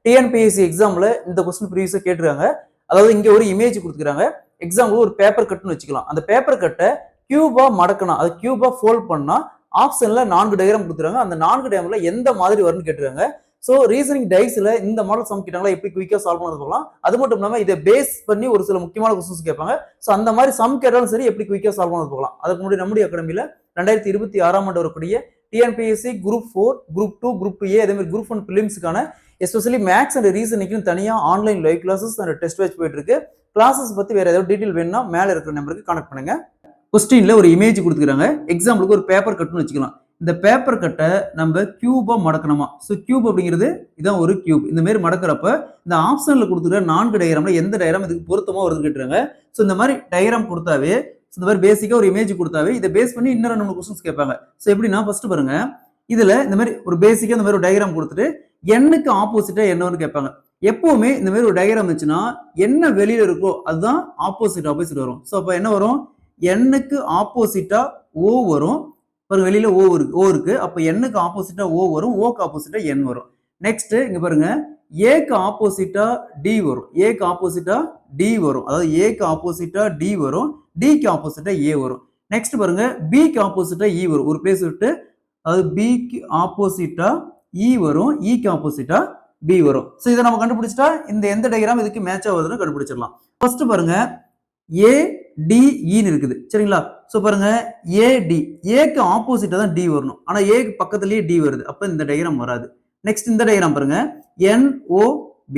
TNPSC எக்ஸாம்ல இந்த question ப்ரீவியஸா கேட்டிருக்காங்க. அதாவது இங்க ஒரு இமேஜ் கொடுத்துக்கிறாங்க. எக்ஸாம்பிள் ஒரு பேப்பர் கட்னு வச்சுக்கலாம். அந்த பேப்பர் கட்டை கியூபா மடக்கணும், அது கியூபா ஃபோல்ட் பண்ணா ஆப்ஷன்ல 4 டயக்ராம் கொடுத்துருக்காங்க. அந்த 4 டயக்ராம்ல எந்த மாதிரி வரும்னு கேட்டிருக்காங்க. சோ ரீசனிங் டைஸ்ல இந்த மாடல் சம் கேட்டாங்களா எப்படி குயிக்கா சால்வ் பண்ணது பார்க்கலாம். அது மட்டும் இல்லாம இதை பேஸ் பண்ணி ஒரு சில முக்கியமான கொஸ்டின்ஸ் கேட்பாங்க. சோ அந்த மாதிரி சம் கேட்டாலும் சரி எப்படி குயிக்கா சால்வ் பண்ணது பார்க்கலாம். அதுக்கு முன்னாடி நம்முடைய அகாடமியில 2026 ஆண்டு வரக்கூடிய TNPSC group 4, group 2, group 2A அதே மாதிரி குரூப் 1 பிலிம்ஸ்க்கான எஸ்பெஷலி மேக்ஸ் அண்ட் ரீசனிங்கும் தனியா online live classes and test batch போயிட்டு இருக்கு. கிளாஸஸ் பத்தி வேற ஏதாவது டீடைல் வேணும்னா மேல இருக்கிற நம்பருக்கு கான்டாக்ட் பண்ணுங்க. கொஸ்டின்ல ஒரு இமேஜ் கொடுத்துக்கிறாங்க. எக்ஸாம்பிளுக்கு ஒரு பேப்பர் கட்னு வச்சுக்கலாம். இந்த பேப்பர் கட்டை நம்ம கியூபா மடக்கணுமா. ஸோ கியூப் அப்படிங்கிறது இதான் ஒரு கியூப். இந்த மாதிரி மடக்கிறப்ப இந்த ஆப்ஷன்ல கொடுத்துருக்க 4 டயக்ராம்ல எந்த டயக்ராம் இதுக்கு பொருத்தமா வருதுன்னு கேட்டுறாங்க. ஸோ இந்த மாதிரி டயக்ராம் கொடுத்தாவே இந்த மாதிரி பேசிக்கா ஒரு இமேஜ் கொடுத்தாவே இதை பேஸ் பண்ணி இன்னும் 2 கொஸ்டின்ஸ் கேட்பாங்க. ஸோ எப்படின்னா ஃபர்ஸ்ட் பாருங்க, இதுல இந்த மாதிரி ஒரு பேசிக்கா இந்த மாதிரி ஒரு டயக்ராம் கொடுத்துட்டு எண்ணுக்கு ஆப்போசிட்டா என்னன்னு கேட்பாங்க. எப்பவுமே இந்த மாதிரி ஒரு டயக்ராம் இருந்துச்சுன்னா என்ன வெளியில இருக்கோ அதுதான் ஆப்போசிட் வரும். ஸோ அப்ப என்ன வரும், எண்ணுக்கு ஆப்போசிட்டா ஓ வரும். பாருங்க வெளியில ஓ இருக்கு. அப்ப எண்ணுக்கு ஆப்போசிட்டா ஓ வரும், ஓக்கு ஆப்போசிட்டா என் வரும். நெக்ஸ்ட் இங்க பாருங்க, ஏக்கு ஆப்போசிட்டா டி வரும், ஏக்கு ஆப்போசிட்டா டி வரும். அதாவது ஏக்கு ஆப்போசிட்டா டி வரும், டிக்கு ஆப்போசிட்டா ஏ வரும். நெக்ஸ்ட் பாருங்க, பிக்கு ஆப்போசிட்டா இ வரும். ஒரு பிளேஸ் விட்டு, அதாவது பிக்கு ஆப்போசிட்டா இ வரும், இக்கு ஆப்போசிட்டா பி வரும். சோ இதை நம்ம கண்டுபிடிச்சிட்டா இந்த எந்த டயக்ராம் இதுக்கு மேட்ச் ஆகுதுன்னு கண்டுபிடிச்சிடலாம். ஃபர்ஸ்ட் பாருங்க, ஏ டி ஈன்னு இருக்குது சரிங்களா. சோ பாருங்க, ஏடி ஏக்கு ஆப்போசிட்டா தான் டி வரணும். ஆனா ஏக்கு பக்கத்துலயே டி வருது. அப்ப இந்த டயக்ராம் வராது. நெக்ஸ்ட் இந்த டயக்ராம் பாருங்க, NOB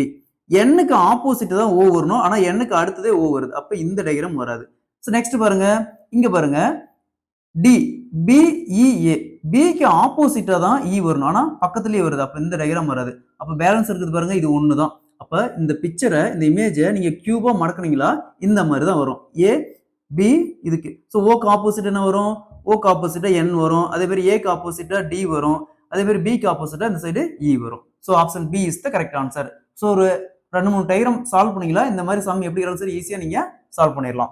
எண்ணுக்கு ஆப்போசிட் தான் ஓ வரணும். ஆனா எண்ணுக்கு அடுத்ததே ஓ வருது. அப்ப இந்த டயக்ராம் வராது. சோ நெக்ஸ்ட் பாருங்க, இங்க பாருங்க டி BEA பிக்கு ஆப்போசிட்டா தான் இ வரணும். ஆனா பக்கத்துலயே வருது. அப்ப இந்த டயக்ராம் வராது. அப்ப பேலன்ஸ் இருக்குது பாருங்க, இது ஒண்ணுதான். அப்ப இந்த பிக்சரை இந்த இமேஜை நீங்க கியூபா மடக்குனீங்களா இந்த மாதிரி தான் வரும். ஏ பி இதுக்கு. ஸோ ஓக்கு ஆப்போசிட் என்ன வரும், ஓக்கு ஆப்போசிட்டா என் வரும். அதே மாதிரி ஏக்கு ஆப்போசிட்டா டி வரும். அதே மாதிரி பிக்கு ஆப்போசிட்டா இந்த சைடு இ வரும். So option B is the correct answer. So ஒரு 2-3 டயக்ராம் சால்வ் பண்ணீங்களா இந்த மாதிரி சம் எப்படி சரி ஈஸியா நீங்க சால்வ் பண்ணிடலாம்.